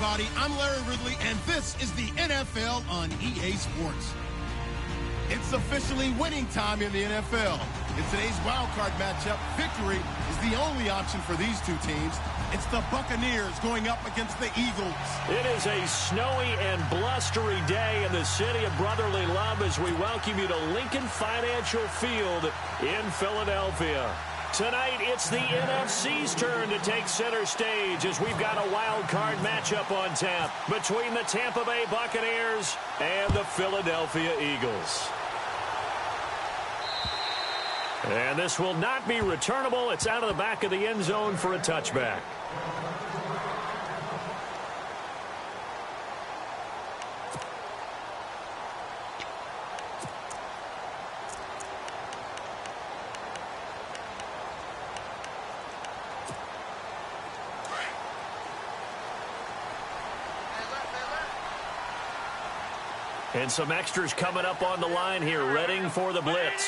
everybody. I'm Larry Ridley, and this is the NFL on EA Sports. It's officially winning time in the NFL. In today's wildcard matchup, victory is the only option for these two teams. It's the Buccaneers going up against the Eagles. It is a snowy and blustery day in the city of brotherly love as we welcome you to Lincoln Financial Field in Philadelphia. Tonight, it's the NFC's turn to take center stage as we've got a wild card matchup on tap between the Tampa Bay Buccaneers and the Philadelphia Eagles. And this will not be returnable. It's out of the back of the end zone for a touchback. And some extras coming up on the line here, readying for the blitz.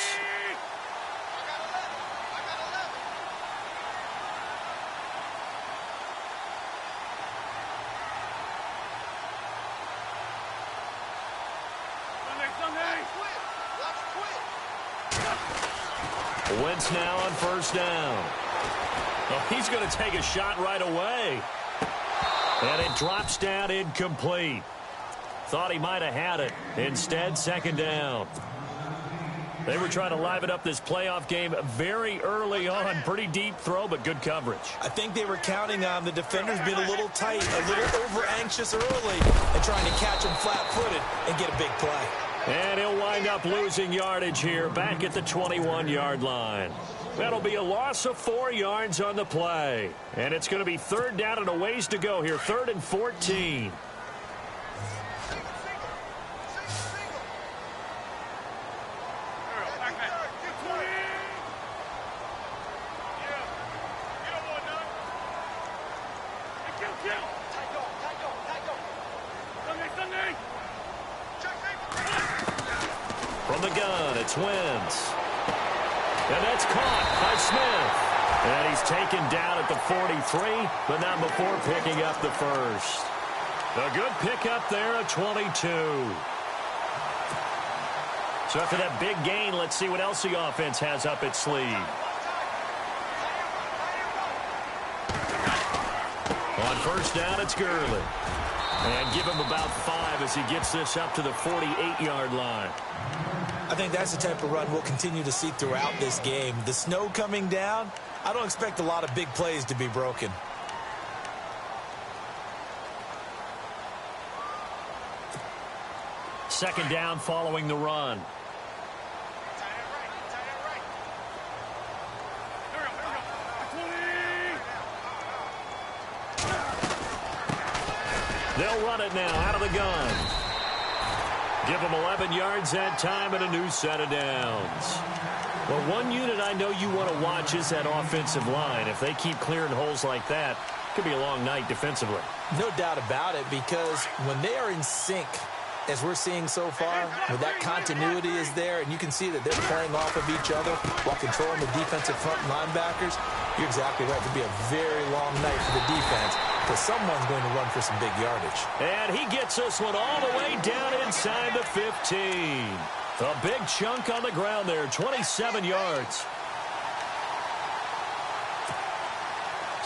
Wentz now on first down. Oh, he's going to take a shot right away. And it drops down incomplete. Thought he might have had it. Instead, second down. They were trying to liven up this playoff game very early on. Pretty deep throw, but good coverage. I think they were counting on the defenders being a little tight, a little over-anxious early, and trying to catch him flat-footed and get a big play. And he'll wind up losing yardage here, back at the 21-yard line. That'll be a loss of 4 yards on the play. And it's going to be third down and a ways to go here, 3rd and 14. From the gun, it's Wentz. And that's caught by Smith. And he's taken down at the 43, but not before picking up the first. A good pickup there at 22. So after that big gain, let's see what else the offense has up its sleeve. On first down, it's Gurley. And give him about 5 as he gets this up to the 48-yard line. I think that's the type of run we'll continue to see throughout this game. The snow coming down, I don't expect a lot of big plays to be broken. Second down following the run. They'll run it now out of the gun. Give them 11 yards that time and a new set of downs. Well, one unit I know you want to watch is that offensive line. If they keep clearing holes like that, it could be a long night defensively. No doubt about it, because when they are in sync, as we're seeing so far, where that continuity is there, and you can see that they're playing off of each other while controlling the defensive front linebackers, you're exactly right. It could be a very long night for the defense, because someone's going to run for some big yardage. And he gets this one all the way down inside the 15. A big chunk on the ground there, 27 yards.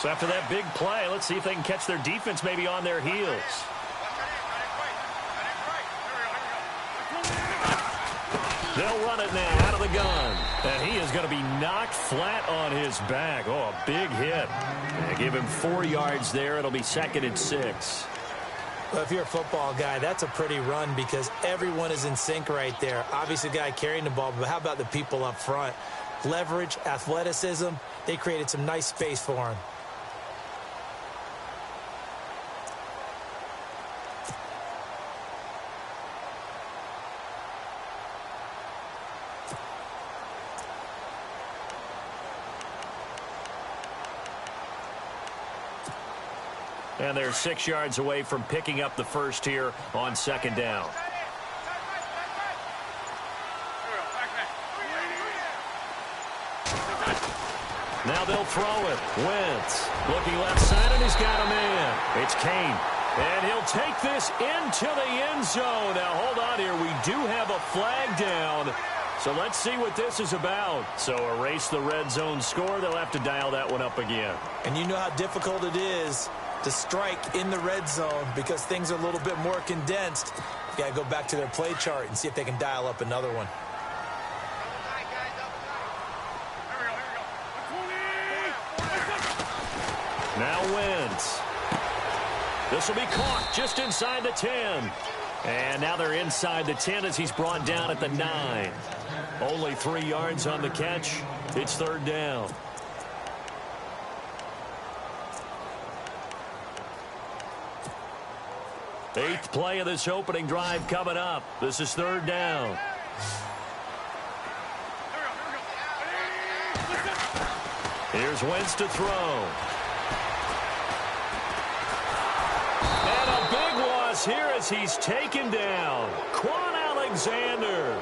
So after that big play, let's see if they can catch their defense maybe on their heels. They'll run it now out of the gun. And he is going to be knocked flat on his back. Oh, a big hit. They give him 4 yards there. It'll be 2nd and 6. Well, if you're a football guy, that's a pretty run because everyone is in sync right there. Obviously, the guy carrying the ball, but how about the people up front? Leverage, athleticism, they created some nice space for him. And they're 6 yards away from picking up the first here on second down. Now they'll throw it. Wentz looking left side, and he's got a man. It's Kane. And he'll take this into the end zone. Now, hold on here. We do have a flag down. So let's see what this is about. So erase the red zone score. They'll have to dial that one up again. And you know how difficult it is to strike in the red zone because things are a little bit more condensed. You got to go back to their play chart and see if they can dial up another one. Now Wentz. This will be caught just inside the 10. And now they're inside the 10 as he's brought down at the 9. Only 3 yards on the catch. It's third down. Eighth play of this opening drive coming up. This is third down. Here's Wentz to throw. And a big loss here as he's taken down. Quan Alexander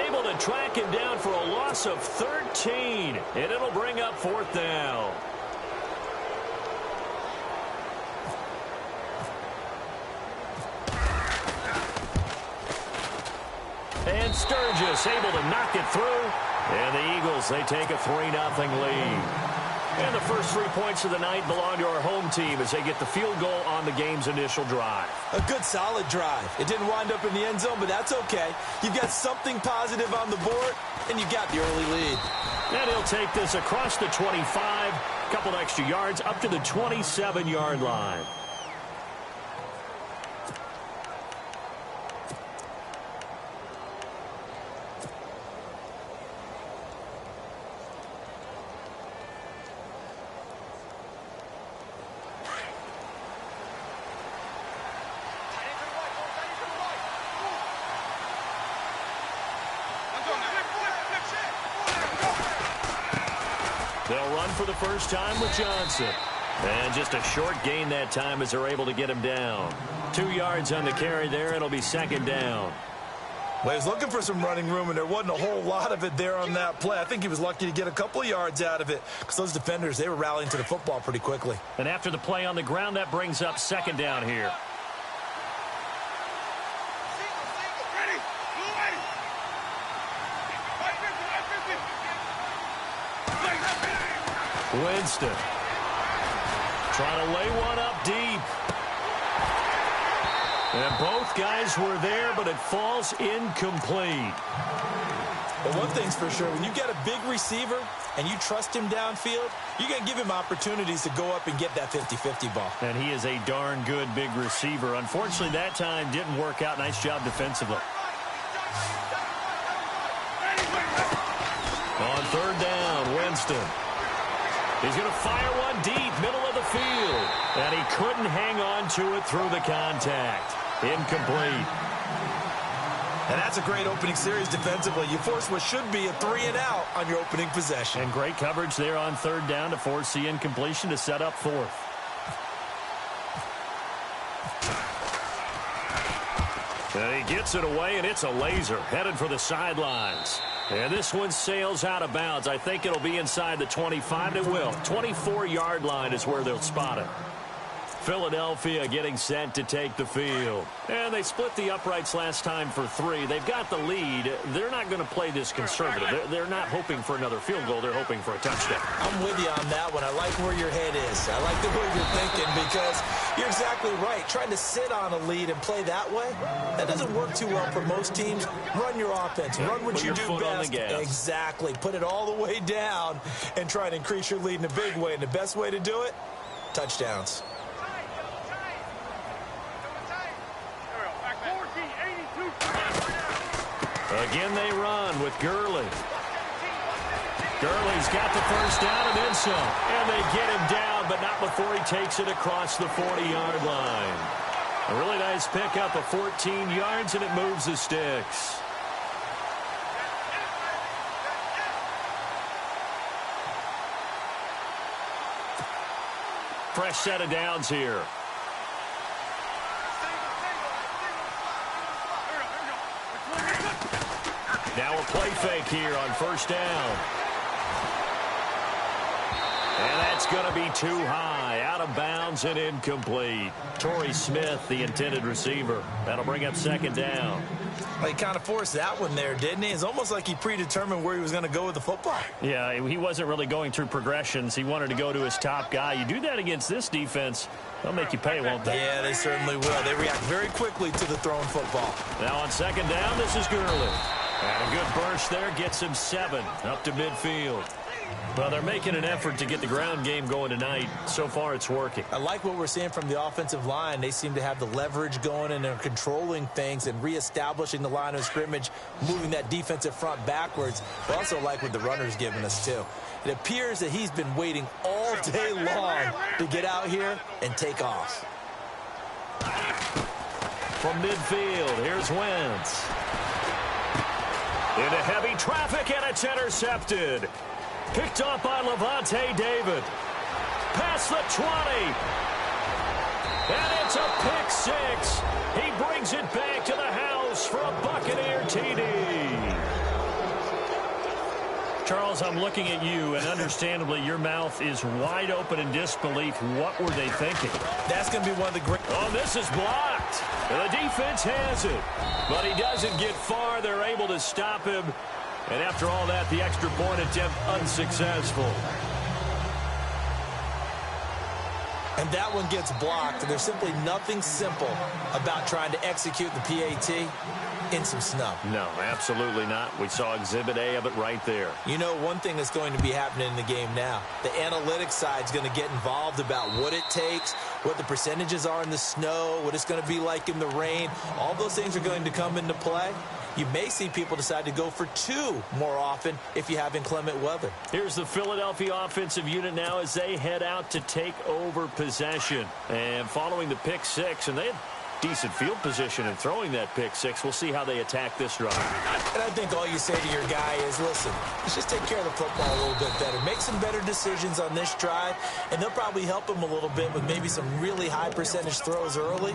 able to track him down for a loss of 13. And it'll bring up fourth down. And Sturgis able to knock it through. And the Eagles, they take a 3-0 lead. And the first 3 points of the night belong to our home team as they get the field goal on the game's initial drive. A good, solid drive. It didn't wind up in the end zone, but that's okay. You've got something positive on the board, and you got the early lead. And he'll take this across the 25, a couple extra yards, up to the 27-yard line. They'll run for the first time with Johnson. And just a short gain that time as they're able to get him down. 2 yards on the carry there. It'll be second down. Well, he was looking for some running room, and there wasn't a whole lot of it there on that play. I think he was lucky to get a couple of yards out of it because those defenders, they were rallying to the football pretty quickly. And after the play on the ground, that brings up second down here. Winston trying to lay one up deep. And both guys were there, but it falls incomplete. But one thing's for sure, when you get a big receiver and you trust him downfield, you're going to give him opportunities to go up and get that 50-50 ball. And he is a darn good big receiver. Unfortunately, that time didn't work out. Nice job defensively. On third down, Winston. He's going to fire one deep, middle of the field. And he couldn't hang on to it through the contact. Incomplete. And that's a great opening series defensively. You force what should be a 3-and-out on your opening possession. And great coverage there on third down to force the incompletion to set up fourth. And he gets it away, and it's a laser headed for the sidelines. And this one sails out of bounds. I think it'll be inside the 25. It will. 24-yard line is where they'll spot it. Philadelphia getting set to take the field. And they split the uprights last time for 3. They've got the lead. They're not going to play this conservative. They're not hoping for another field goal. They're hoping for a touchdown. I'm with you on that one. I like where your head is. I like the way you're thinking because you're exactly right. Trying to sit on a lead and play that way, that doesn't work too well for most teams. Run your offense. Run what you do best. Exactly. Put it all the way down and try to increase your lead in a big way. And the best way to do it, touchdowns. Again, they run with Gurley. Gurley's got the first down and then some. And they get him down, but not before he takes it across the 40-yard line. A really nice pickup of 14 yards, and it moves the sticks. Fresh set of downs here. Now a play fake here on first down. And that's going to be too high, out of bounds and incomplete. Torrey Smith, the intended receiver. That'll bring up second down. Well, he kind of forced that one there, didn't he? It's almost like he predetermined where he was going to go with the football. Yeah, he wasn't really going through progressions. He wanted to go to his top guy. You do that against this defense, they'll make you pay, won't they? Yeah, they certainly will. They react very quickly to the thrown football. Now on second down, this is Gurley. And a good burst there gets him 7 up to midfield. Well, they're making an effort to get the ground game going tonight. So far, it's working. I like what we're seeing from the offensive line. They seem to have the leverage going, and they're controlling things and reestablishing the line of scrimmage, moving that defensive front backwards. I also like what the runner's giving us, too. It appears that he's been waiting all day long to get out here and take off. From midfield, here's Wentz. Into heavy traffic, and it's intercepted. Picked up by Levante David. Past the 20. And it's a pick 6. He brings it back to the house for a Buccaneer TD. Charles, I'm looking at you, and understandably, your mouth is wide open in disbelief. What were they thinking? That's going to be one of the great... Oh, this is blocked. The defense has it. But he doesn't get far. They're able to stop him. And after all that, the extra point attempt unsuccessful. And that one gets blocked. There's simply nothing simple about trying to execute the PAT in some snub. No, absolutely not. We saw Exhibit A of it right there. You know, one thing that's going to be happening in the game now, the analytics side is going to get involved about what it takes, what the percentages are in the snow, what it's going to be like in the rain. All those things are going to come into play. You may see people decide to go for 2 more often if you have inclement weather. Here's the Philadelphia offensive unit now as they head out to take over possession. And following the pick 6, and they had decent field position in throwing that pick 6. We'll see how they attack this drive. And I think all you say to your guy is, listen, let's just take care of the football a little bit better. Make some better decisions on this drive, and they'll probably help him a little bit with maybe some really high percentage throws early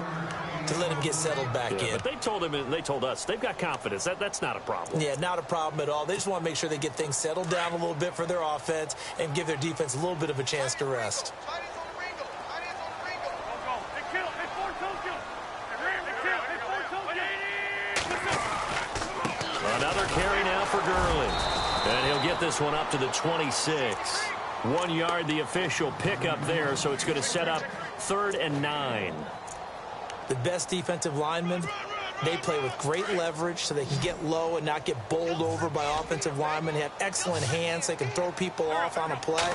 to let him get settled back in. But they told him and they told us they've got confidence. That's not a problem. Yeah, not a problem at all. They just want to make sure they get things settled down a little bit for their offense and give their defense a little bit of a chance to rest. Another carry now for Gurley. And he'll get this one up to the 26. 1 yard, the official pickup there, so it's going to set up 3rd and 9. The best defensive linemen, they play with great leverage so they can get low and not get bowled over by offensive linemen. They have excellent hands. They can throw people off on a play.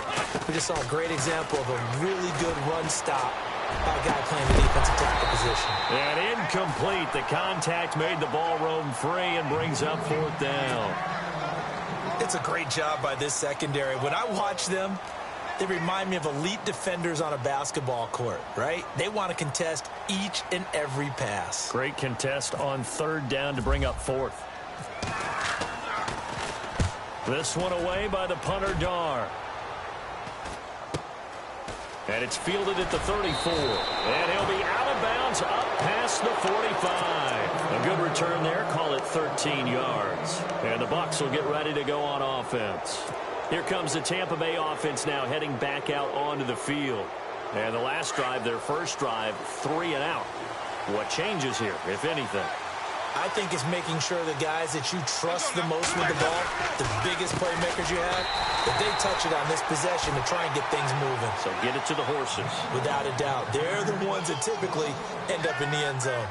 We just saw a great example of a really good run stop by a guy playing the defensive tackle position. And incomplete. The contact made the ball roam free and brings up 4th down. It's a great job by this secondary. When I watch them, they remind me of elite defenders on a basketball court, right? They want to contest each and every pass. Great contest on 3rd down to bring up 4th. This one away by the punter, Dar. And it's fielded at the 34. And he'll be out of bounds up past the 45. A good return there. Call it 13 yards. And the Bucs will get ready to go on offense. Here comes the Tampa Bay offense now heading back out onto the field. And the last drive, their first drive, 3 and out. What changes here, if anything? I think it's making sure the guys that you trust the most with the ball, the biggest playmakers you have, that they touch it on this possession to try and get things moving. So get it to the horses. Without a doubt. They're the ones that typically end up in the end zone.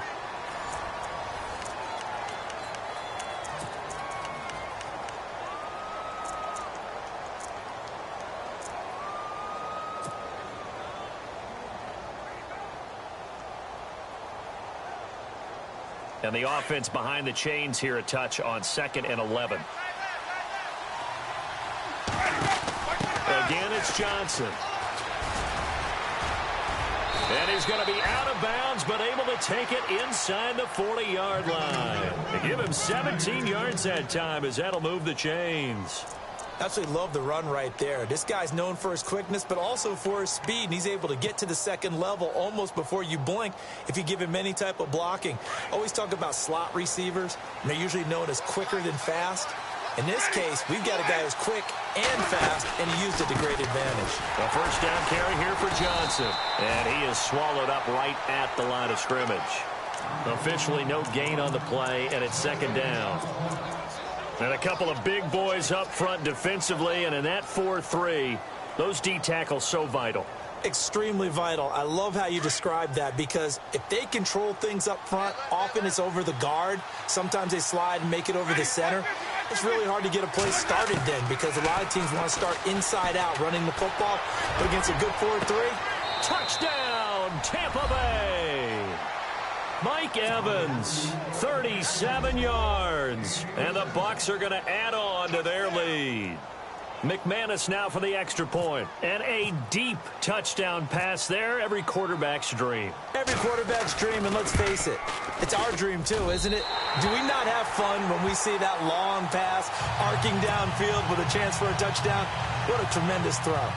And the offense behind the chains here a touch on 2nd and 11. Again, it's Johnson. And he's going to be out of bounds, but able to take it inside the 40-yard line. They give him 17 yards that time as that'll move the chains. Absolutely love the run right there. This guy's known for his quickness, but also for his speed, and he's able to get to the 2nd level almost before you blink if you give him any type of blocking. Always talk about slot receivers, and they're usually known as quicker than fast. In this case, we've got a guy who's quick and fast, and he used it to great advantage. A first down carry here for Johnson. And he is swallowed up right at the line of scrimmage. Officially no gain on the play, and it's second down. And a couple of big boys up front defensively, and in that 4-3, those D tackles so vital. Extremely vital. I love how you described that, because if they control things up front, often it's over the guard. Sometimes they slide and make it over the center. It's really hard to get a play started then, because a lot of teams want to start inside out running the football. But against a good 4-3, touchdown, Tampa Bay! Mike Evans, 37 yards, and the Bucs are going to add on to their lead. McManus now for the extra point. And a deep touchdown pass there. Every quarterback's dream. Every quarterback's dream, and let's face it, it's our dream too, isn't it? Do we not have fun when we see that long pass arcing downfield with a chance for a touchdown? What a tremendous throw.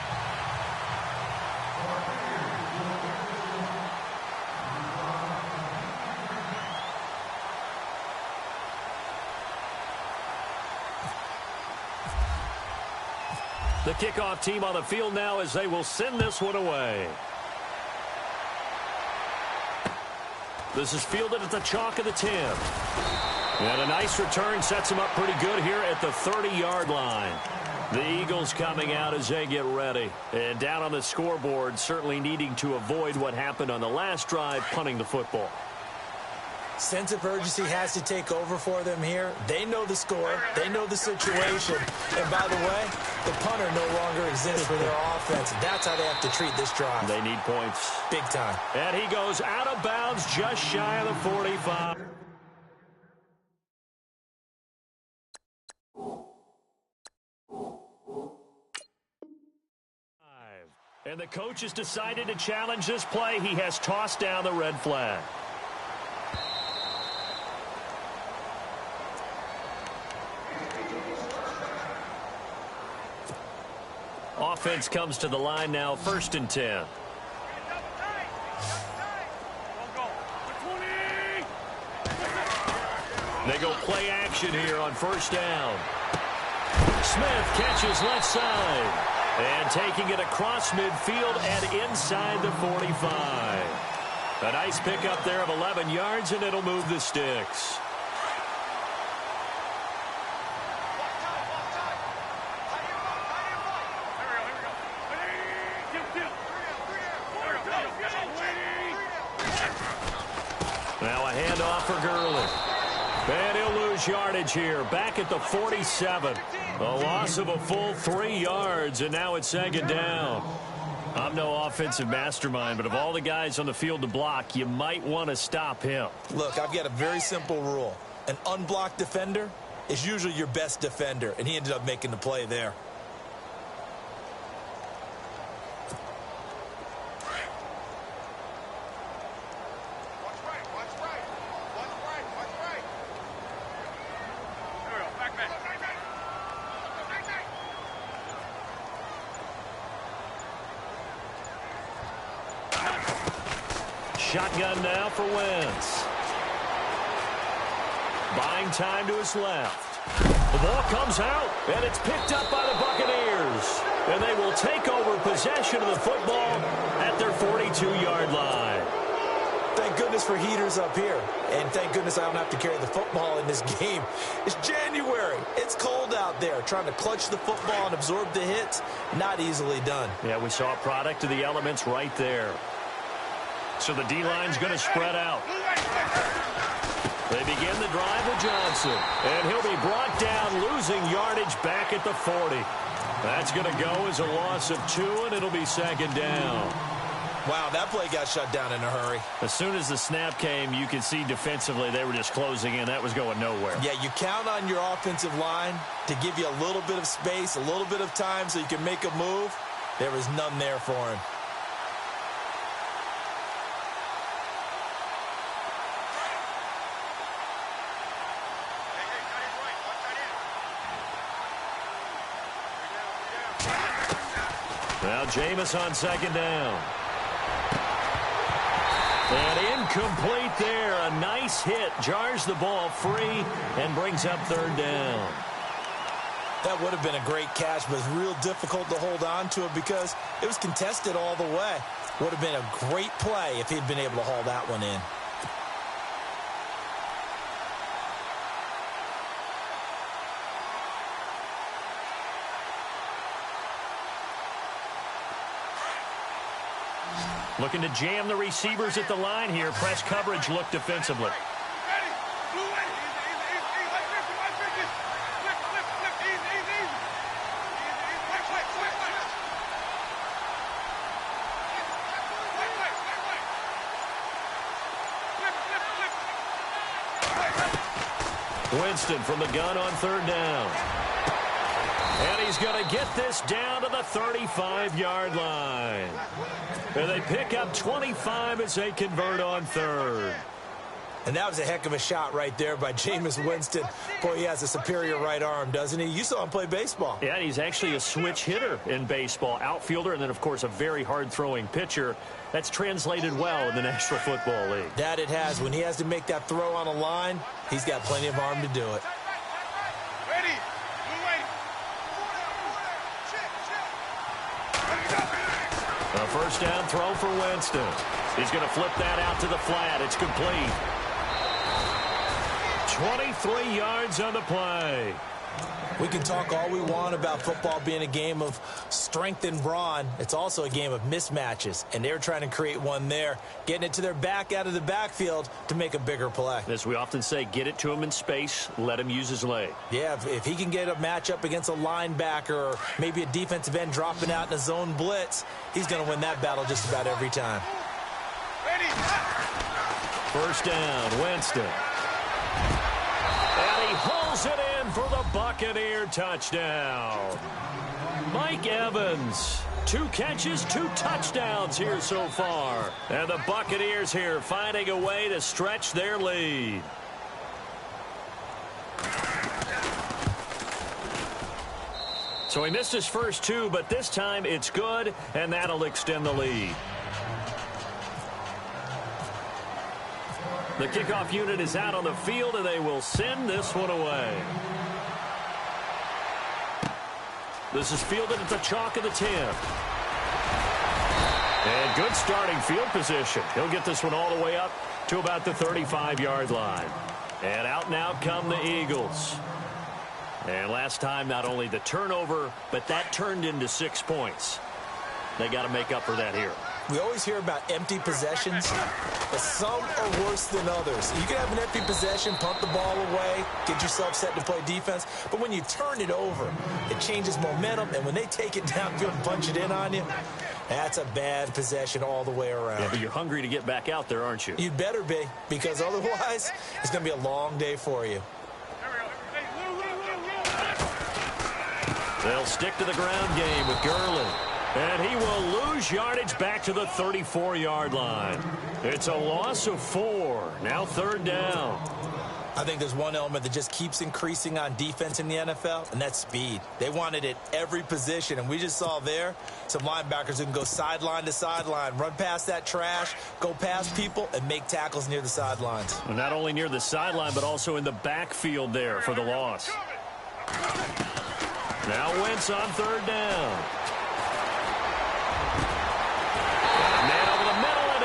The kickoff team on the field now as they will send this one away. This is fielded at the chalk of the 10. And a nice return sets them up pretty good here at the 30-yard line. The Eagles coming out as they get ready. And down on the scoreboard, certainly needing to avoid what happened on the last drive, punting the football. Sense of urgency has to take over for them here. They know the score. They know the situation. And by the way, the punter no longer exists for their offense. That's how they have to treat this drive. They need points. Big time. And he goes out of bounds just shy of the 45. And the coach has decided to challenge this play. He has tossed down the red flag. Offense comes to the line now, 1st and 10. They go play action here on 1st down. Smith catches left side. And taking it across midfield and inside the 45. A nice pickup there of 11 yards, and it'll move the sticks. Now a handoff for Gurley. And he'll lose yardage here. Back at the 47. A loss of a full 3 yards, and now it's 2nd down. I'm no offensive mastermind, but of all the guys on the field to block, you might want to stop him. Look, I've got a very simple rule. An unblocked defender is usually your best defender, and he ended up making the play there. Shotgun now for Wentz. Buying time to his left. The ball comes out, and it's picked up by the Buccaneers. And they will take over possession of the football at their 42-yard line. Thank goodness for heaters up here. And thank goodness I don't have to carry the football in this game. It's January. It's cold out there. Trying to clutch the football and absorb the hits, not easily done. Yeah, we saw a product of the elements right there. So the D-line's going to spread out. They begin the drive with Johnson. And he'll be brought down, losing yardage back at the 40. That's going to go as a loss of 2, and it'll be 2nd down. Wow, that play got shut down in a hurry. As soon as the snap came, you could see defensively they were just closing in. That was going nowhere. Yeah, you count on your offensive line to give you a little bit of space, a little bit of time so you can make a move. There was none there for him. Now Jameis on 2nd down. And incomplete there. A nice hit. Jars the ball free and brings up 3rd down. That would have been a great catch, but it's real difficult to hold on to it because it was contested all the way. Would have been a great play if he'd been able to haul that one in. Looking to jam the receivers at the line here. Press coverage look defensively. Winston from the gun on third down. And he's going to get this down to the 35-yard line. And they pick up 25 as they convert on third. And that was a heck of a shot right there by Jameis Winston. Boy, he has a superior right arm, doesn't he? You saw him play baseball. Yeah, he's actually a switch hitter in baseball. Outfielder and then, of course, a very hard-throwing pitcher. That's translated well in the National Football League. That it has. When he has to make that throw on a line, he's got plenty of arm to do it. A first down throw for Winston. He's going to flip that out to the flat. It's complete. 23 yards on the play. We can talk all we want about football being a game of strength and brawn. It's also a game of mismatches, and they're trying to create one there, getting it to their back out of the backfield to make a bigger play. As we often say, get it to him in space, let him use his leg. Yeah, if he can get a matchup against a linebacker or maybe a defensive end dropping out in a zone blitz, he's going to win that battle just about every time. First down, Winston. And he hauls it in for the Buccaneer touchdown. Mike Evans, 2 catches, 2 touchdowns here so far. And the Buccaneers here finding a way to stretch their lead. So he missed his first 2, but this time it's good, and that'll extend the lead. The kickoff unit is out on the field, and they will send this one away. This is fielded at the chalk of the 10. And good starting field position. He'll get this one all the way up to about the 35-yard line. And out now come the Eagles. And last time, not only the turnover, but that turned into 6 points. They got to make up for that here. We always hear about empty possessions, but some are worse than others. You can have an empty possession, punt the ball away, get yourself set to play defense, but when you turn it over, it changes momentum, and when they take it downfield and punch it in on you, that's a bad possession all the way around. Yeah, but you're hungry to get back out there, aren't you? You'd better be, because otherwise, it's going to be a long day for you. They'll stick to the ground game with Gurley. And he will lose yardage back to the 34-yard line. It's a loss of 4. Now third down. I think there's one element that just keeps increasing on defense in the NFL, and that's speed. They want it at every position, and we just saw there some linebackers who can go sideline to sideline, run past that trash, go past people, and make tackles near the sidelines. Well, not only near the sideline, but also in the backfield there for the loss. Now Wentz on third down.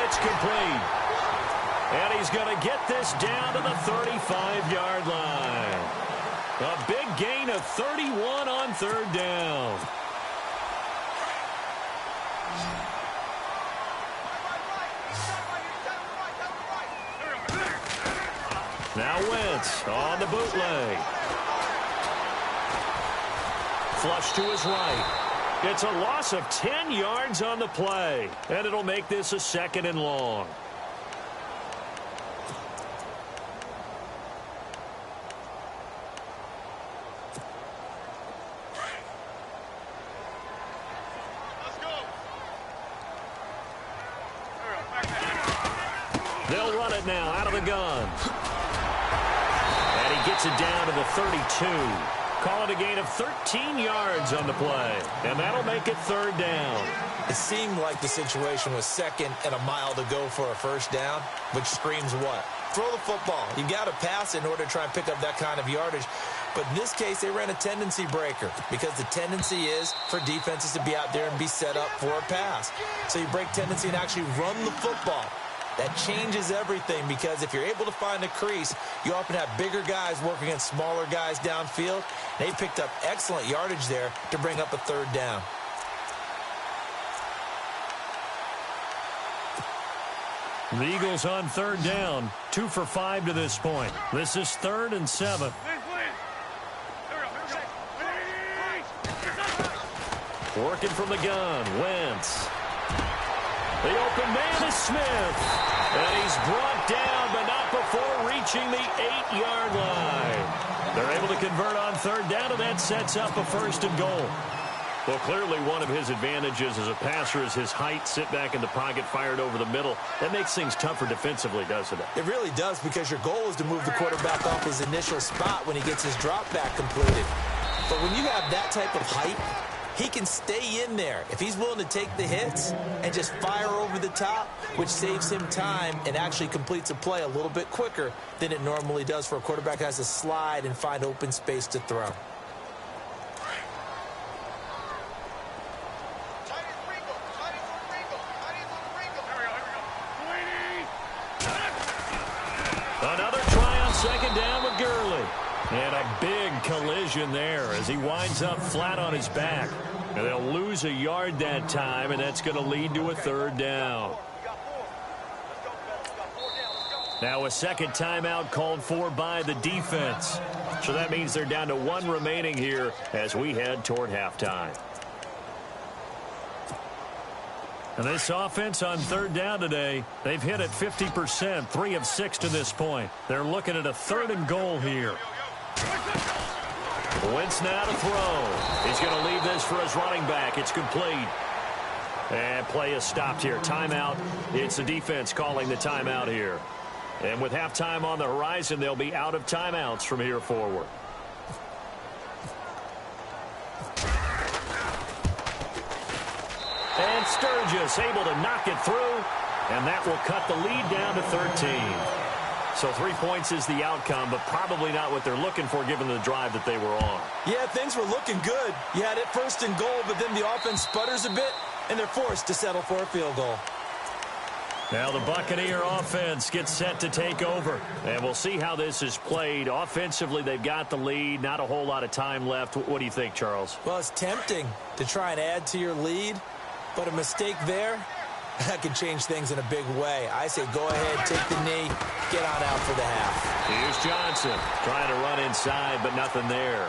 It's complete. And he's going to get this down to the 35-yard line. A big gain of 31 on third down. Now Wentz on the bootleg. Flush to his right. It's a loss of 10 yards on the play, and it'll make this a 2nd and long. They'll run it now out of the gun. And he gets it down to the 32. Call it a gain of 13 yards on the play. And that'll make it third down. It seemed like the situation was 2nd and a mile to go for a first down, which screams what? Throw the football. You got to pass in order to try and pick up that kind of yardage. But in this case, they ran a tendency breaker because the tendency is for defenses to be out there and be set up for a pass. So you break tendency and actually run the football. That changes everything because if you're able to find a crease, you often have bigger guys working against smaller guys downfield. They picked up excellent yardage there to bring up a third down. The Eagles on third down, 2 for 5 to this point. This is 3rd and 7. Working from the gun, Wentz. The open man is Smith. And he's brought down, but not before reaching the 8-yard line. They're able to convert on third down, and that sets up a 1st and goal. Well, clearly one of his advantages as a passer is his height, sit back in the pocket, fired over the middle. That makes things tougher defensively, doesn't it? It really does, because your goal is to move the quarterback off his initial spot when he gets his drop back completed. But when you have that type of height, he can stay in there if he's willing to take the hits and just fire over the top, which saves him time and actually completes a play a little bit quicker than it normally does for a quarterback that has to slide and find open space to throw. Another try on second down with Gurley. And a big collision there as he winds up flat on his back. And they'll lose a yard that time, and that's going to lead to a 3rd down. Now a second timeout called for by the defense. So that means they're down to 1 remaining here as we head toward halftime. And this offense on third down today, they've hit at 50%, 3 of 6 to this point. They're looking at a 3rd and goal here. Wentz now to throw. He's going to leave this for his running back. It's complete. And play is stopped here. Timeout. It's the defense calling the timeout here. And with halftime on the horizon, they'll be out of timeouts from here forward. And Sturgis able to knock it through. And that will cut the lead down to 13. So 3 points is the outcome, but probably not what they're looking for given the drive that they were on. Yeah, things were looking good. You had it 1st and goal, but then the offense sputters a bit, and they're forced to settle for a field goal. Now the Buccaneer offense gets set to take over, and we'll see how this is played. Offensively, they've got the lead, not a whole lot of time left. What do you think, Charles? Well, it's tempting to try and add to your lead, but a mistake there, that could change things in a big way. I say go ahead, take the knee, get on out for the half. Here's Johnson trying to run inside, but nothing there.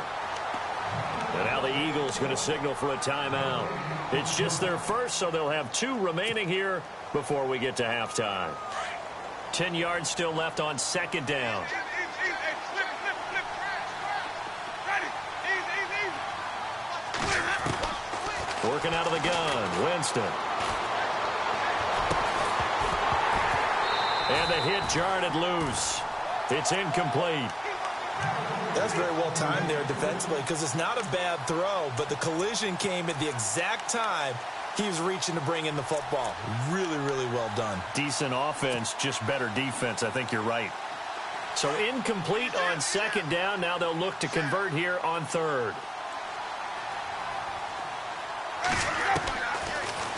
And now the Eagles going to signal for a timeout. It's just their first, so they'll have 2 remaining here before we get to halftime. 10 yards still left on second down. Working out of the gun, Winston. And the hit jarred it loose. It's incomplete. That's very well timed there defensively because it's not a bad throw, but the collision came at the exact time he was reaching to bring in the football. Really, really well done. Decent offense, just better defense. I think you're right. So incomplete on second down. Now they'll look to convert here on third.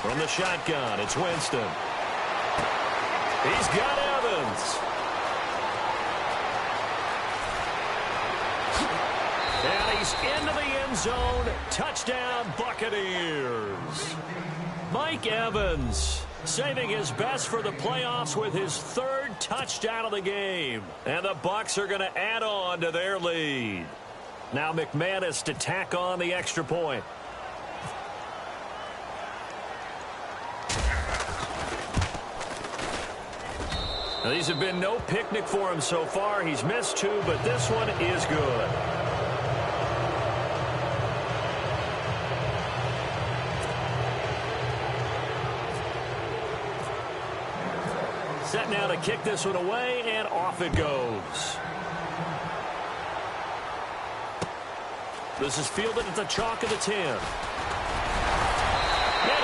From the shotgun, it's Winston. He's got Evans. And he's into the end zone. Touchdown, Buccaneers. Mike Evans saving his best for the playoffs with his 3rd touchdown of the game. And the Bucs are going to add on to their lead. Now McManus to tack on the extra point. Now, these have been no picnic for him so far. He's missed 2, but this one is good. Set now to kick this one away, and off it goes. This is fielded at the chalk of the 10. And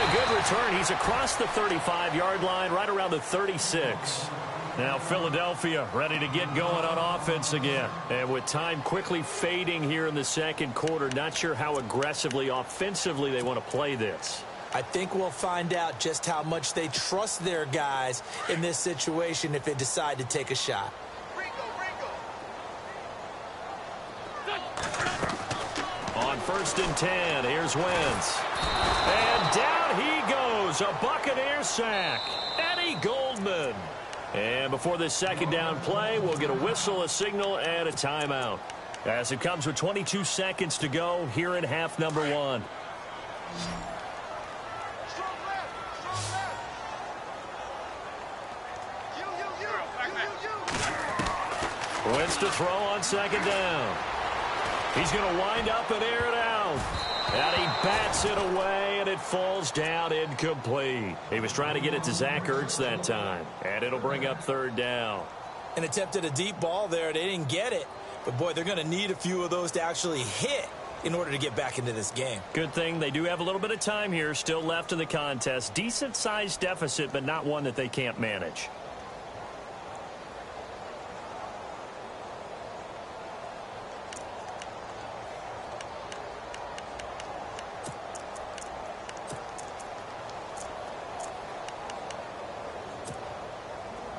a good return. He's across the 35-yard line, right around the 36. Now Philadelphia ready to get going on offense again. And with time quickly fading here in the second quarter, not sure how aggressively, offensively they want to play this. I think we'll find out just how much they trust their guys in this situation if they decide to take a shot. On 1st and 10, here's Wentz. And down he goes, a Buccaneer sack. Eddie Goldman. And before this second down play, we'll get a whistle, a signal, and a timeout. As it comes with 22 seconds to go here in half number 1. Wentz to throw on 2nd down. He's going to wind up and air it out. And he bats it away, and it falls down incomplete. He was trying to get it to Zach Ertz that time. And it'll bring up 3rd down. And attempted a deep ball there. They didn't get it. But, boy, they're going to need a few of those to actually hit in order to get back into this game. Good thing they do have a little bit of time here still left in the contest. Decent-sized deficit, but not one that they can't manage.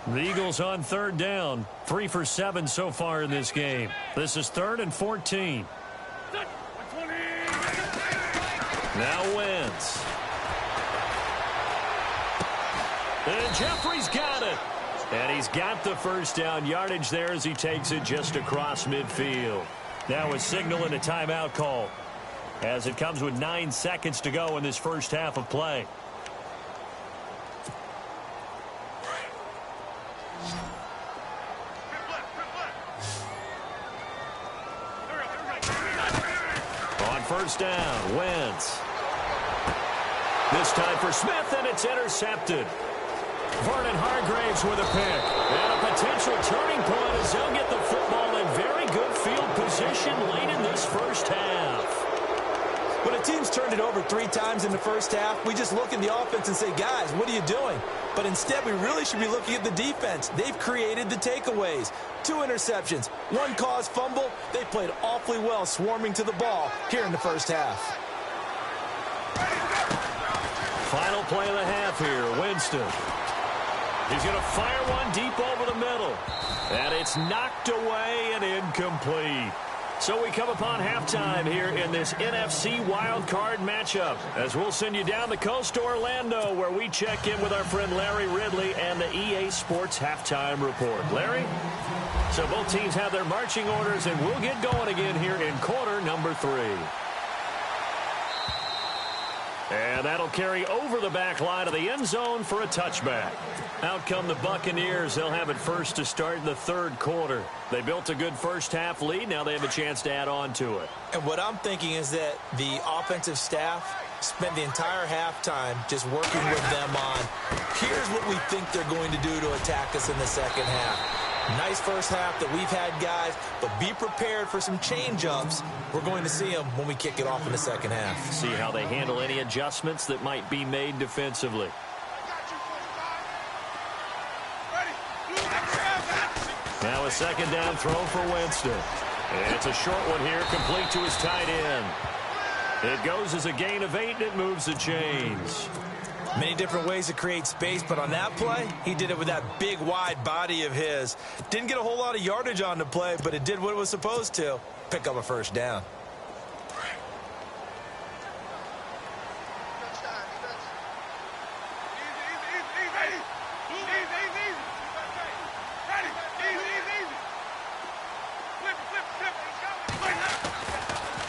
The Eagles on 3rd down. 3 for 7 so far in this game. This is 3rd and 14. Now Wentz. And Jeffrey's got it. And he's got the 1st down yardage there as he takes it just across midfield. Now a signal and a timeout call as it comes with 9 seconds to go in this first half of play. On 1st down, Wentz. This time for Smith, and it's intercepted. Vernon Hargraves with a pick. And a potential turning point as they'll get the football in very good field position late in this first half. When a team's turned it over 3 times in the first half, we just look at the offense and say, guys, what are you doing? But instead, we really should be looking at the defense. They've created the takeaways. 2 interceptions, 1 caused fumble. They played awfully well swarming to the ball here in the first half. Final play of the half here, Winston. He's going to fire one deep over the middle. And it's knocked away and incomplete. So we come upon halftime here in this NFC wildcard matchup as we'll send you down the coast to Orlando where we check in with our friend Larry Ridley and the EA Sports Halftime Report. Larry? So both teams have their marching orders and we'll get going again here in quarter number 3. And that'll carry over the back line of the end zone for a touchback. Out come the Buccaneers. They'll have it first to start the 3rd quarter. They built a good first half lead. Now they have a chance to add on to it. And what I'm thinking is that the offensive staff spent the entire halftime just working with them on, here's what we think they're going to do to attack us in the second half. Nice first half that we've had, guys, but be prepared for some change-ups. We're going to see them when we kick it off in the second half. See how they handle any adjustments that might be made defensively. Now a 2nd down throw for Winston. And it's a short one here, complete to his tight end. It goes as a gain of 8, and it moves the chains. Many different ways to create space, but on that play, he did it with that big, wide body of his. Didn't get a whole lot of yardage on the play, but it did what it was supposed to. Pick up a 1st down.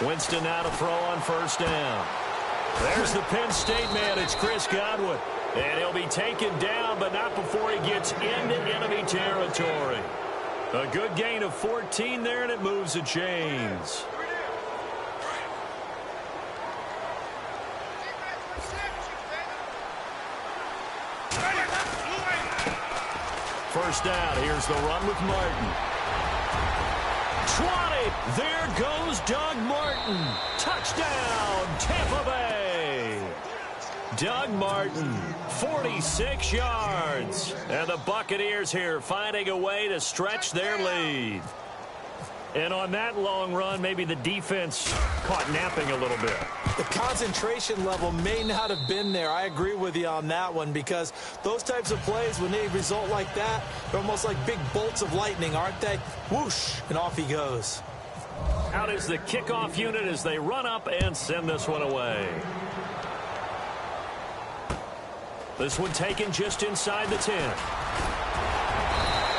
Winston now to throw on 1st down. There's the Penn State man. It's Chris Godwin. And he'll be taken down, but not before he gets into enemy territory. A good gain of 14 there, and it moves the chains. First down. Here's the run with Martin. 20. There goes Doug Martin. Touchdown, Tampa Bay. Doug Martin, 46 yards. And the Buccaneers here finding a way to stretch their lead. And on that long run, maybe the defense caught napping a little bit. The concentration level may not have been there. I agree with you on that one, because those types of plays, when they result like that, they're almost like big bolts of lightning, aren't they? Whoosh, and off he goes. Out is the kickoff unit as they run up and send this one away. This one taken just inside the 10.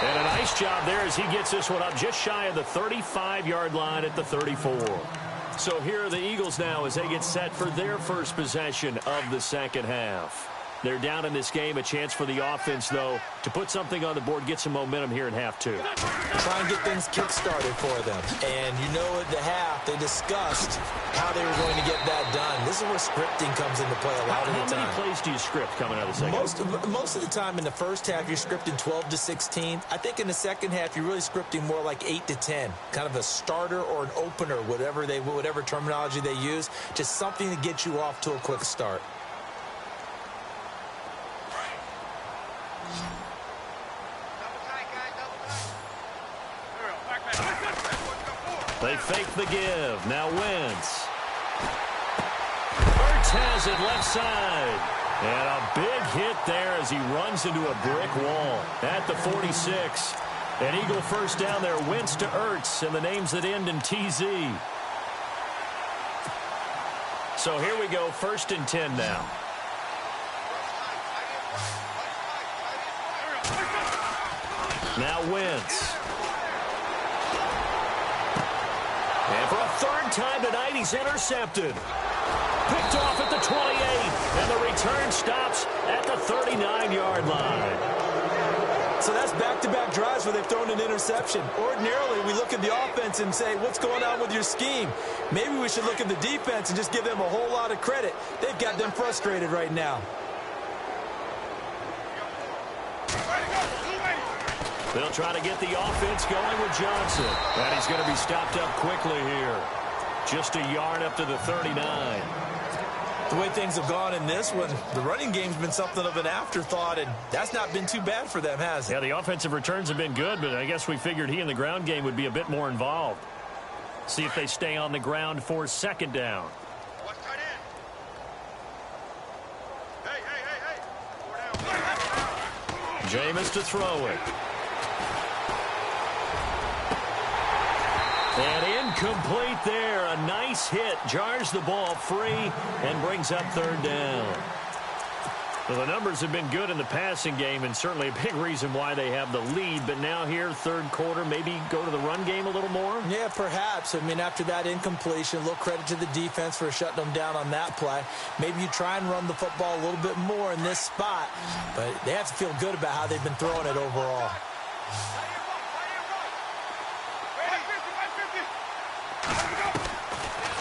And a nice job there as he gets this one up just shy of the 35-yard line at the 34. So here are the Eagles now as they get set for their first possession of the second half. They're down in this game. A chance for the offense, though, to put something on the board, get some momentum here in half two. Try and get things kick-started for them. And you know at the half, they discussed how they were going to get that done. This is where scripting comes into play a lot of the time. How many plays do you script coming out of the second half? Most of the time in the first half, you're scripting 12 to 16. I think in the second half, you're really scripting more like 8 to 10. Kind of a starter or an opener, whatever terminology they use. Just something to get you off to a quick start. They fake the give. Now Wentz. Ertz has it left side. And a big hit there as he runs into a brick wall at the 46. An Eagle first down there. Wentz to Ertz, and the names that end in TZ. So here we go, 1st and 10 now. Now Wentz. And for a third time tonight, he's intercepted. Picked off at the 28, and the return stops at the 39-yard line. So that's back-to-back drives where they've thrown an interception. Ordinarily, we look at the offense and say, what's going on with your scheme? Maybe we should look at the defense and just give them a whole lot of credit. They've got them frustrated right now. They'll try to get the offense going with Johnson. And he's going to be stopped up quickly here. Just a yard up to the 39. The way things have gone in this one, the running game's been something of an afterthought, and that's not been too bad for them, has it? Yeah, the offensive returns have been good, but I guess we figured he in the ground game would be a bit more involved. See if they stay on the ground for second down. Jameis to throw it. And incomplete there. A nice hit. Jars the ball free and brings up third down. Well, the numbers have been good in the passing game, and certainly a big reason why they have the lead. But now here, third quarter, maybe go to the run game a little more? Yeah, perhaps. I mean, after that incompletion, a little credit to the defense for shutting them down on that play. Maybe you try and run the football a little bit more in this spot. But they have to feel good about how they've been throwing it overall.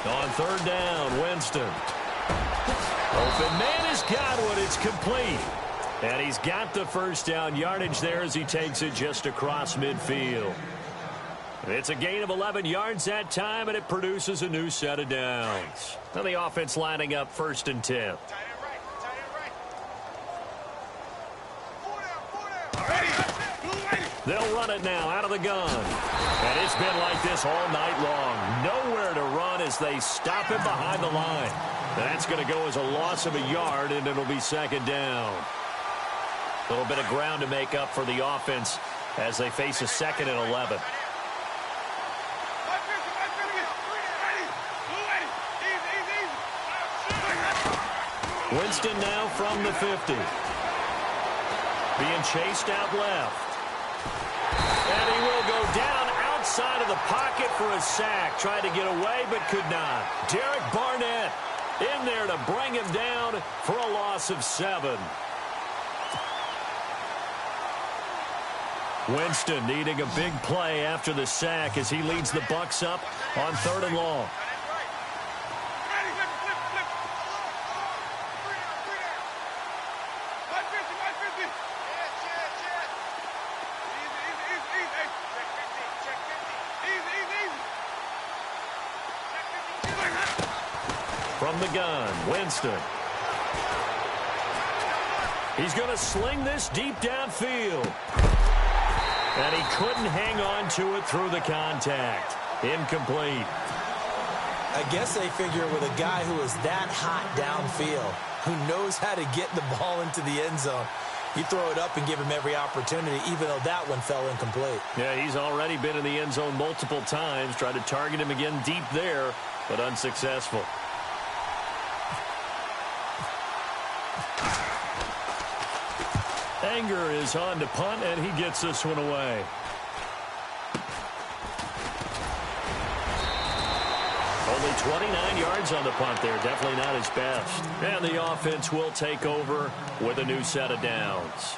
On third down, Winston. Open man has got one. It's complete. And he's got the first down yardage there as he takes it just across midfield. It's a gain of 11 yards that time, and it produces a new set of downs. Now the offense lining up 1st and 10. They'll run it now out of the gun. And it's been like this all night long. Nowhere to run as they stop him behind the line. And that's going to go as a loss of a yard, and it'll be second down. A little bit of ground to make up for the offense as they face a 2nd and 11. Winston now from the 50. Being chased out left. And he will go down outside of the pocket for a sack. Tried to get away, but could not. Derek Barnett in there to bring him down for a loss of 7. Winston needing a big play after the sack as he leads the Bucs up on 3rd and long. From the gun, Winston. He's going to sling this deep downfield. And he couldn't hang on to it through the contact. Incomplete. I guess they figure with a guy who is that hot downfield, who knows how to get the ball into the end zone, you throw it up and give him every opportunity, even though that one fell incomplete. Yeah, he's already been in the end zone multiple times. Tried to target him again deep there, but unsuccessful. Anger is on to punt, and he gets this one away. Only 29 yards on the punt there. Definitely not his best. And the offense will take over with a new set of downs.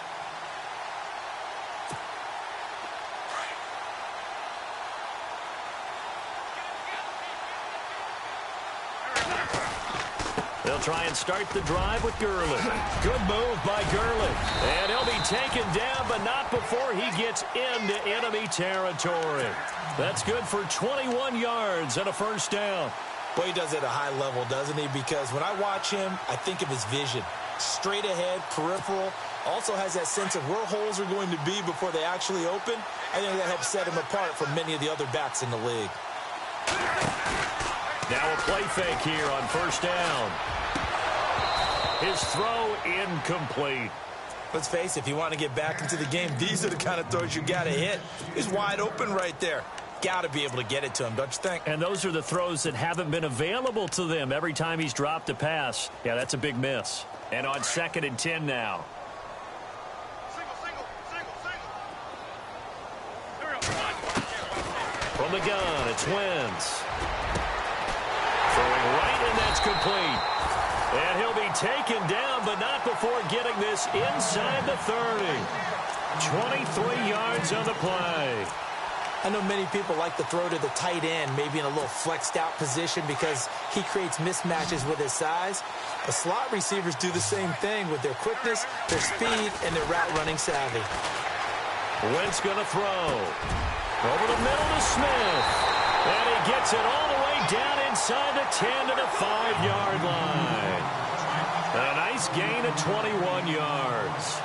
They'll try and start the drive with Gurley. Good move by Gurley. And he'll be taken down, but not before he gets into enemy territory. That's good for 21 yards and a first down. Boy, he does it at a high level, doesn't he? Because when I watch him, I think of his vision. Straight ahead, peripheral. Also has that sense of where holes are going to be before they actually open. I think that helps set him apart from many of the other backs in the league. Now a play fake here on first down. His throw incomplete. Let's face it, if you want to get back into the game, these are the kind of throws you got to hit. He's wide open right there. Got to be able to get it to him, don't you think? And those are the throws that haven't been available to them every time he's dropped a pass. Yeah, that's a big miss. And on 2nd and 10 now. From the gun, it's Wentz. Throwing right, and that's complete. And he'll be taken down, but not before getting this inside the 30. 23 yards on the play. I know many people like to throw to the tight end, maybe in a little flexed out position because he creates mismatches with his size. The slot receivers do the same thing with their quickness, their speed, and their route running savvy. Wentz going to throw. Over the middle to Smith. And he gets it all the way down inside the 10 to the 5-yard line. A nice gain of 21 yards.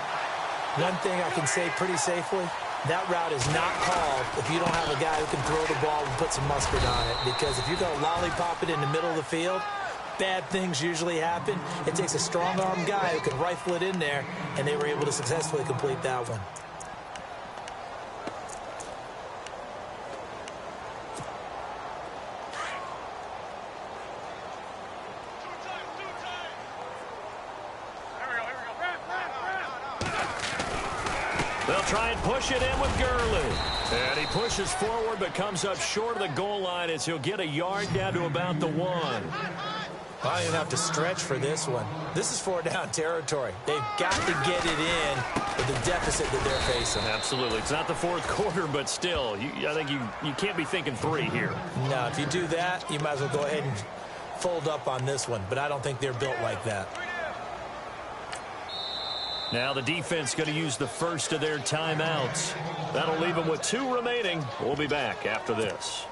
One thing I can say pretty safely, that route is not called if you don't have a guy who can throw the ball and put some mustard on it. Because if you're going to lollipop it in the middle of the field, bad things usually happen. It takes a strong-arm guy who can rifle it in there, and they were able to successfully complete that one. They'll try and push it in with Gurley. And he pushes forward but comes up short of the goal line as he'll get a yard down to about the 1. I don't even have to stretch for this one. This is 4-down territory. They've got to get it in with the deficit that they're facing. Absolutely. It's not the 4th quarter, but still, I think you can't be thinking 3 here. No, if you do that, you might as well go ahead and fold up on this one. But I don't think they're built like that. Now the defense going to use the first of their timeouts. That'll leave them with 2 remaining. We'll be back after this.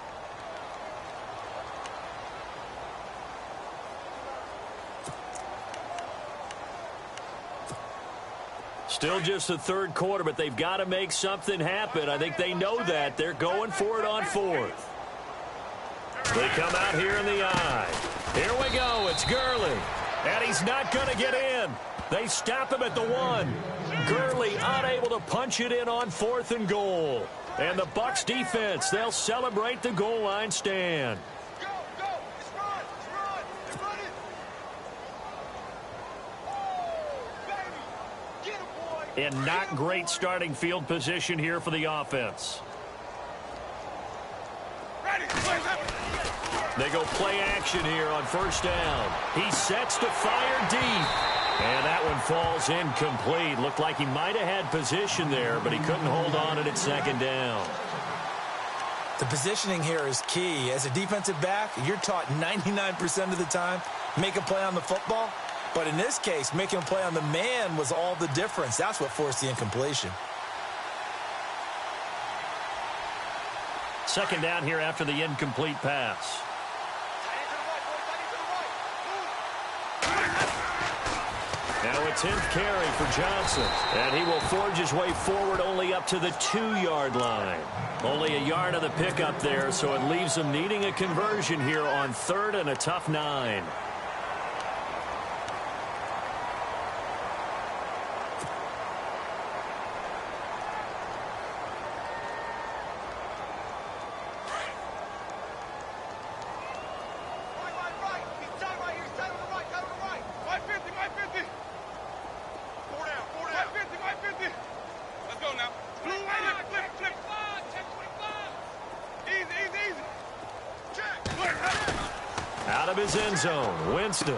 Still just the 3rd quarter, but they've got to make something happen. I think they know that. They're going for it on 4th. They come out here in the eye. Here we go. It's Gurley. And he's not going to get in. They stop him at the 1. Gurley unable to punch it in on 4th and goal. And the Bucs defense, they'll celebrate the goal line stand. Go, go. Let's run. Let's run. Oh, baby. Get him, boy. And not great starting field position here for the offense. Ready. They go play action here on 1st down. He sets to fire deep. And that one falls incomplete. Looked like he might have had position there, but he couldn't hold on it at 2nd down. The positioning here is key. As a defensive back, you're taught 99% of the time, make a play on the football. But in this case, making a play on the man was all the difference. That's what forced the incompletion. 2nd down here after the incomplete pass. Now a 10th carry for Johnson. And he will forge his way forward only up to the 2-yard line. Only a yard of the pickup there, so it leaves him needing a conversion here on 3rd and a tough 9. Out of his end zone, Winston.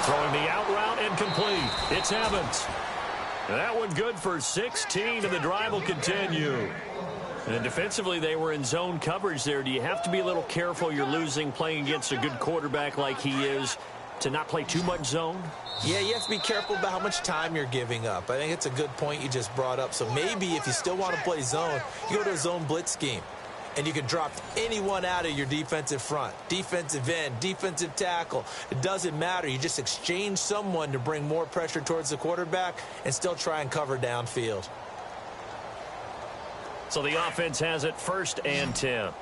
Throwing the out route incomplete. It's Evans. That one good for 16, and the drive will continue. And defensively, they were in zone coverage there. Do you have to be a little careful? You're losing playing against a good quarterback like he is to not play too much zone? Yeah, you have to be careful about how much time you're giving up. I think it's a good point you just brought up. So maybe if you still want to play zone, you go to a zone blitz scheme. And you can drop anyone out of your defensive front, defensive end, defensive tackle. It doesn't matter. You just exchange someone to bring more pressure towards the quarterback and still try and cover downfield. So the offense has it 1st and 10.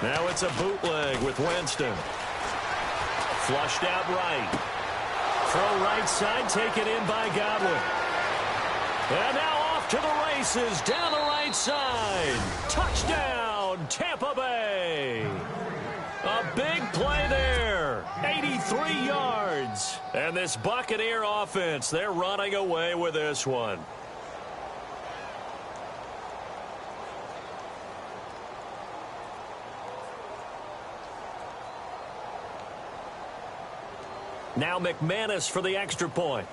Now it's a bootleg with Winston. Flushed out right. Throw right side, taken in by Godwin. And now off to the races, down the right side. Touchdown, Tampa Bay. A big play there, 83 yards. And this Buccaneer offense, they're running away with this one. Now McManus for the extra point.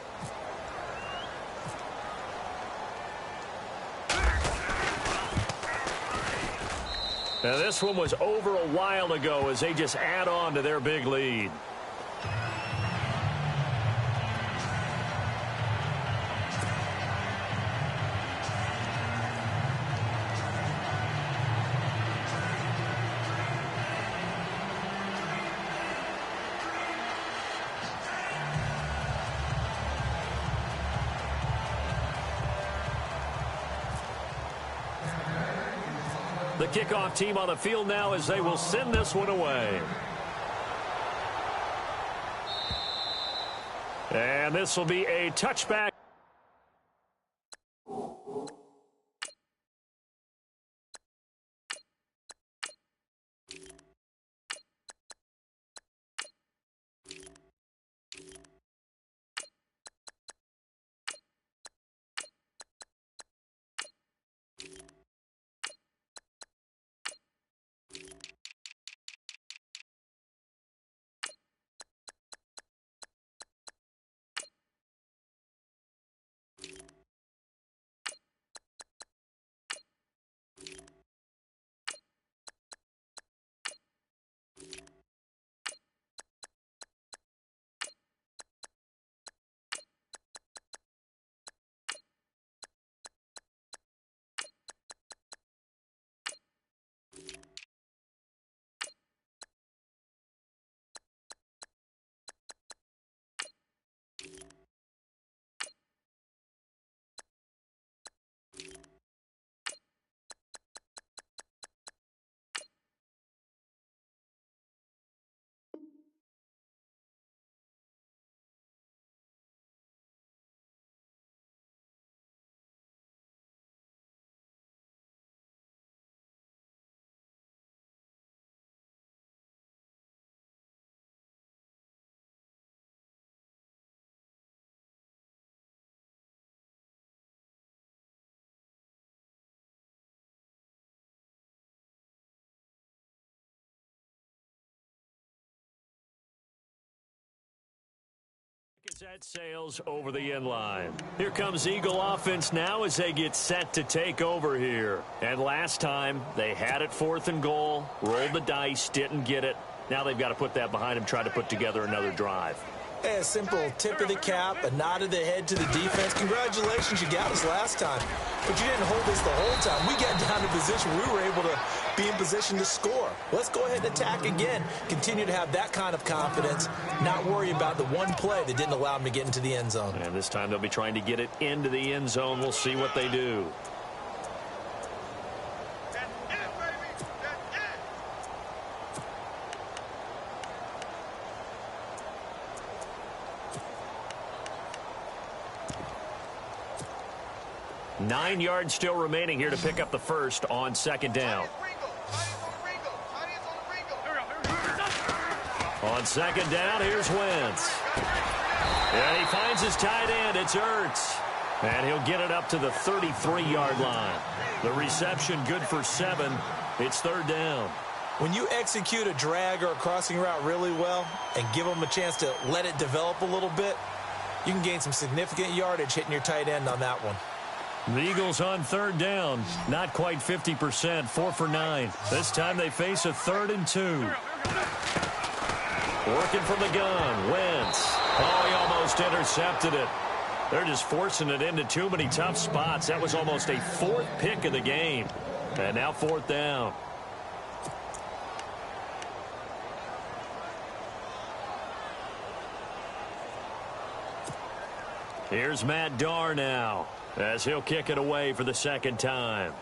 Now this one was over a while ago as they just add on to their big lead. The kickoff team on the field now as they will send this one away. And this will be a touchback. That sails over the end line. Here comes Eagle offense now as they get set to take over here. And last time, they had it 4th and goal, rolled the dice, didn't get it. Now they've got to put that behind them, try to put together another drive. Hey, a simple tip of the cap, a nod of the head to the defense. Congratulations, you got us last time. But you didn't hold us the whole time. We got down to position. We were able to be in position to score. Let's go ahead and attack again. Continue to have that kind of confidence. Not worry about the one play that didn't allow them to get into the end zone. And this time they'll be trying to get it into the end zone. We'll see what they do. Nine yards still remaining here to pick up the first on second down. On second down, here's Wentz. And he finds his tight end. It's Ertz. And he'll get it up to the 33-yard line. The reception good for 7. It's third down. When you execute a drag or a crossing route really well and give them a chance to let it develop a little bit, you can gain some significant yardage hitting your tight end on that one. The Eagles on third down. Not quite 50%. 4 for 9. This time they face a 3rd and 2. Working from the gun. Wentz. Oh, he almost intercepted it. They're just forcing it into too many tough spots. That was almost a 4th pick of the game. And now 4th down. Here's Matt Darr now, as he'll kick it away for the second time.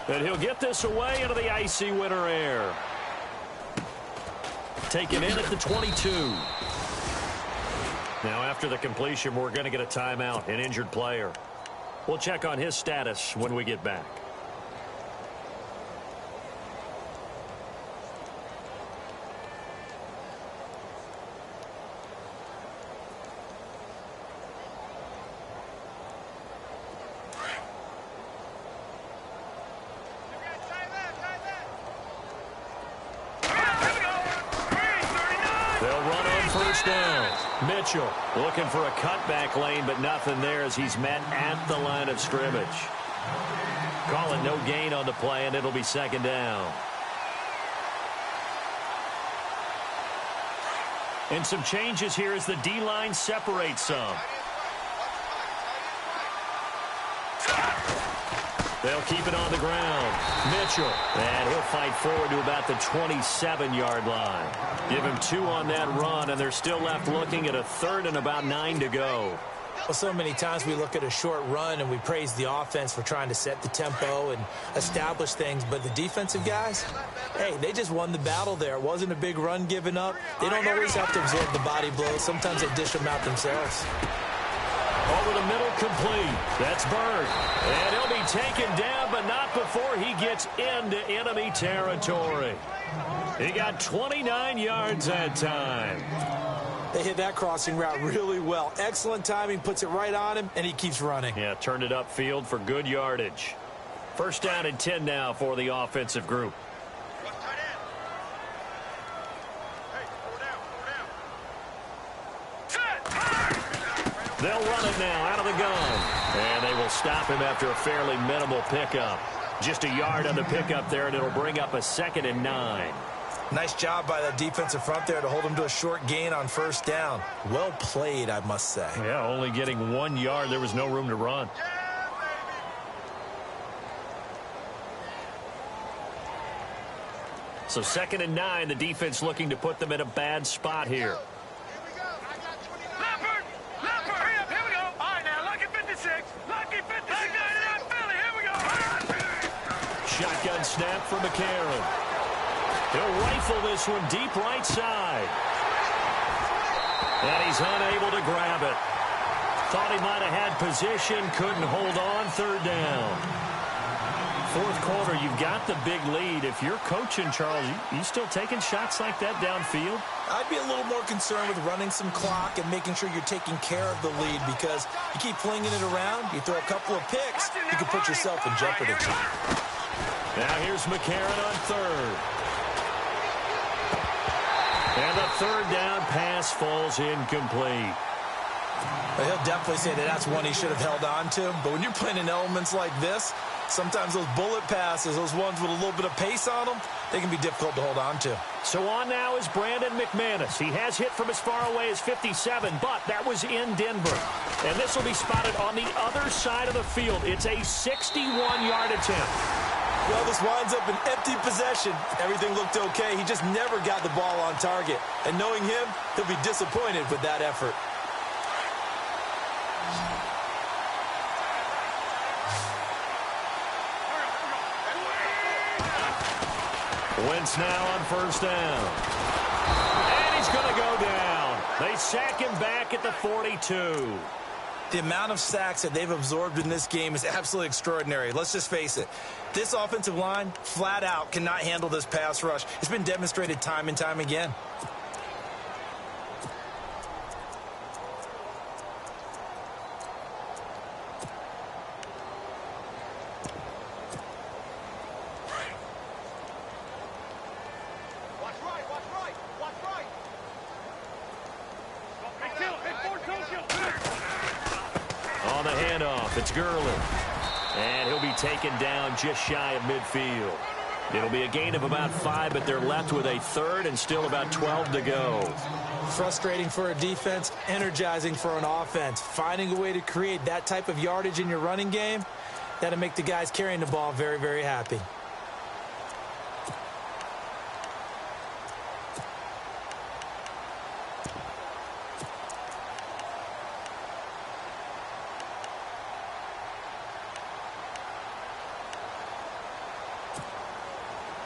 And he'll get this away into the icy winter air. Taken in at the 22. Now after the completion, we're going to get a timeout, an injured player. We'll check on his status when we get back. Mitchell looking for a cutback lane, but nothing there as he's met at the line of scrimmage. Call it no gain on the play, and it'll be second down. And some changes here as the D-line separates some. They'll keep it on the ground. Mitchell, and he'll fight forward to about the 27-yard line. Give him 2 on that run, and they're still left looking at a 3rd and about 9 to go. Well, so many times we look at a short run and we praise the offense for trying to set the tempo and establish things, but the defensive guys, hey, they just won the battle there. It wasn't a big run given up. They don't always have to absorb the body blows. Sometimes they dish them out themselves. Over the middle, complete. That's Bird. And he'll be taken down, but not before he gets into enemy territory. He got 29 yards that time. They hit that crossing route really well. Excellent timing, puts it right on him, and he keeps running. Yeah, turned it upfield for good yardage. First down and 10 now for the offensive group. They'll run it now out of the gun. And they will stop him after a fairly minimal pickup. Just a yard on the pickup there, and it'll bring up a 2nd and 9. Nice job by that defensive front there to hold him to a short gain on first down. Well played, I must say. Yeah, only getting 1 yard. There was no room to run. So 2nd and 9, the defense looking to put them in a bad spot here. Shotgun snap for McCarron. He'll rifle this one deep right side. And he's unable to grab it. Thought he might have had position, couldn't hold on, 3rd down. 4th quarter, you've got the big lead. If you're coaching, Charles, you still taking shots like that downfield? I'd be a little more concerned with running some clock and making sure you're taking care of the lead, because you keep flinging it around, you throw a couple of picks, you can put yourself in jeopardy. Now here's McCarron on 3rd. And the 3rd down pass falls incomplete. He'll definitely say that that's one he should have held on to. But when you're playing in elements like this, sometimes those bullet passes, those ones with a little bit of pace on them, they can be difficult to hold on to. So on now is Brandon McManus. He has hit from as far away as 57, but that was in Denver. And this will be spotted on the other side of the field. It's a 61-yard attempt. Well, this winds up an empty possession. Everything looked okay. He just never got the ball on target. And knowing him, he'll be disappointed with that effort. Wentz now on first down. And he's going to go down. They sack him back at the 42. The amount of sacks that they've absorbed in this game is absolutely extraordinary. Let's just face it. This offensive line, flat out, cannot handle this pass rush. It's been demonstrated time and time again. On the handoff, it's Gurley. And he'll be taken down just shy of midfield. It'll be a gain of about 5, but they're left with a third and still about 12 to go. Frustrating for a defense, energizing for an offense. Finding a way to create that type of yardage in your running game, that'll make the guys carrying the ball very, very happy.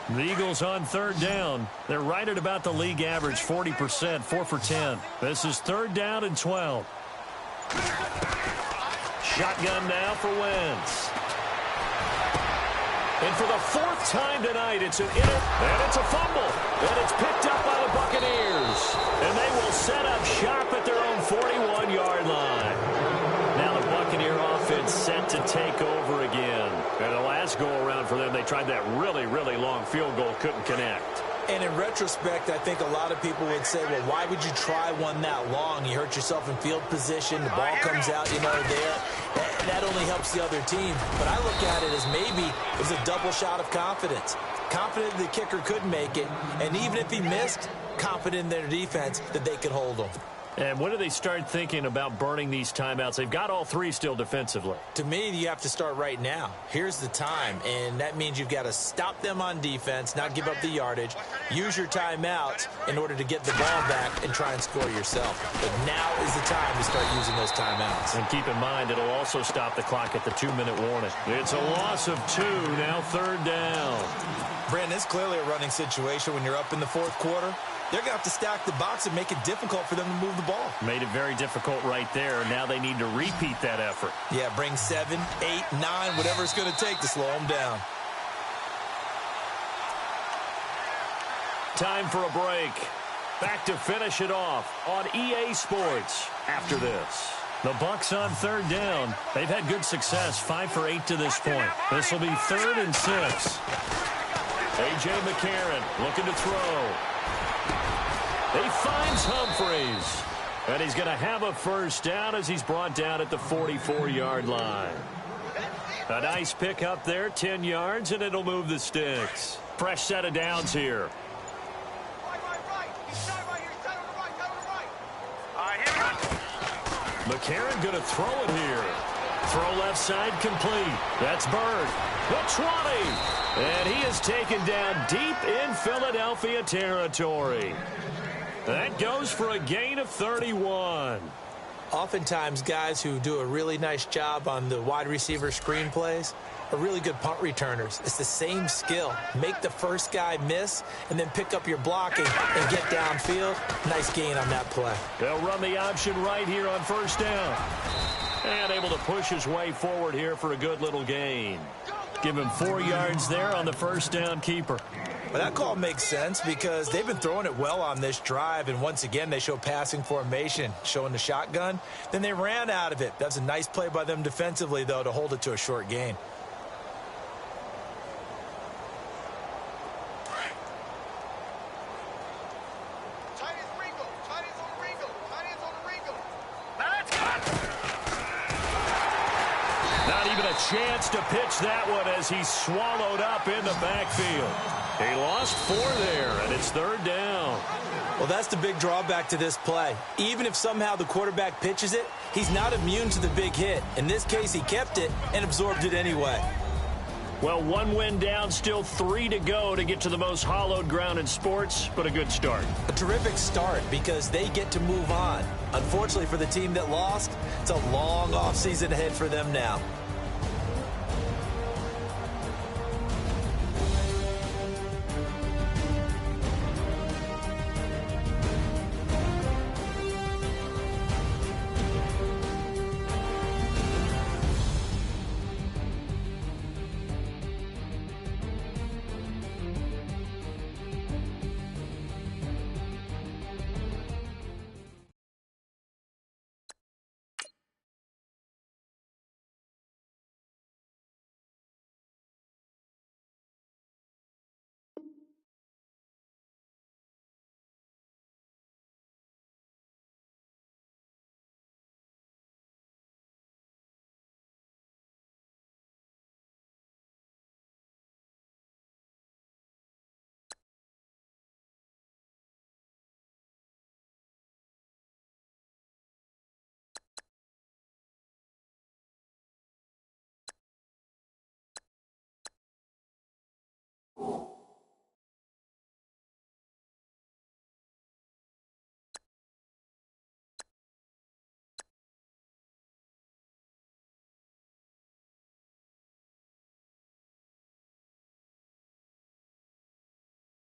The Eagles on third down. They're right at about the league average, 40%, 4 for 10. This is third down and 12. Shotgun now for Wentz. And for the fourth time tonight, it's an and it's a fumble. And it's picked up by the Buccaneers. And they will set up shop at their own 41-yard line. Now the Buccaneer offense set to take over again. And the last go-around for them, they tried that really, really long field goal, couldn't connect. And in retrospect, I think a lot of people would say, well, why would you try one that long? You hurt yourself in field position. The ball comes out, there. That only helps the other team. But I look at it as maybe it was a double shot of confidence. Confident the kicker could make it. And even if he missed, confident in their defense that they could hold him. And when do they start thinking about burning these timeouts? They've got all three still defensively. To me, you have to start right now. Here's the time, and that means you've got to stop them on defense, not give up the yardage, use your timeouts in order to get the ball back and try and score yourself. But now is the time to start using those timeouts. And keep in mind, it'll also stop the clock at the 2-minute warning. It's a loss of 2, now third down. Brandon, it's clearly a running situation when you're up in the fourth quarter. They're going to have to stack the box and make it difficult for them to move the ball. Made it very difficult right there. Now they need to repeat that effort. Yeah, bring 7, 8, 9, whatever it's going to take to slow them down. Time for a break. Back to finish it off on EA Sports after this. The Bucs on third down. They've had good success, 5 for 8 to this point. This will be 3rd and 6. A.J. McCarron looking to throw. He finds Humphreys. And he's going to have a first down as he's brought down at the 44-yard line. A nice pick up there, 10 yards, and it'll move the sticks. Fresh set of downs here. McCarron going to throw it here. Throw left side complete. That's Bird. The 20. And he is taken down deep in Philadelphia territory. That goes for a gain of 31. Oftentimes, guys who do a really nice job on the wide receiver screen plays are really good punt returners. It's the same skill. Make the first guy miss and then pick up your blocking and get downfield. Nice gain on that play. They'll run the option right here on first down. And able to push his way forward here for a good little gain. Give him 4 yards there on the first down keeper. Well, that call makes sense because they've been throwing it well on this drive, and once again they show passing formation, showing the shotgun. Then they ran out of it. That's a nice play by them defensively, though, to hold it to a short gain. chance to pitch that one as he's swallowed up in the backfield. He lost 4 there, and it's 3rd down. Well, that's the big drawback to this play. Even if somehow the quarterback pitches it, he's not immune to the big hit. In this case, he kept it and absorbed it anyway. Well, 1 win down, still 3 to go to get to the most hallowed ground in sports, but a good start. A terrific start because they get to move on. Unfortunately for the team that lost, it's a long offseason ahead for them now.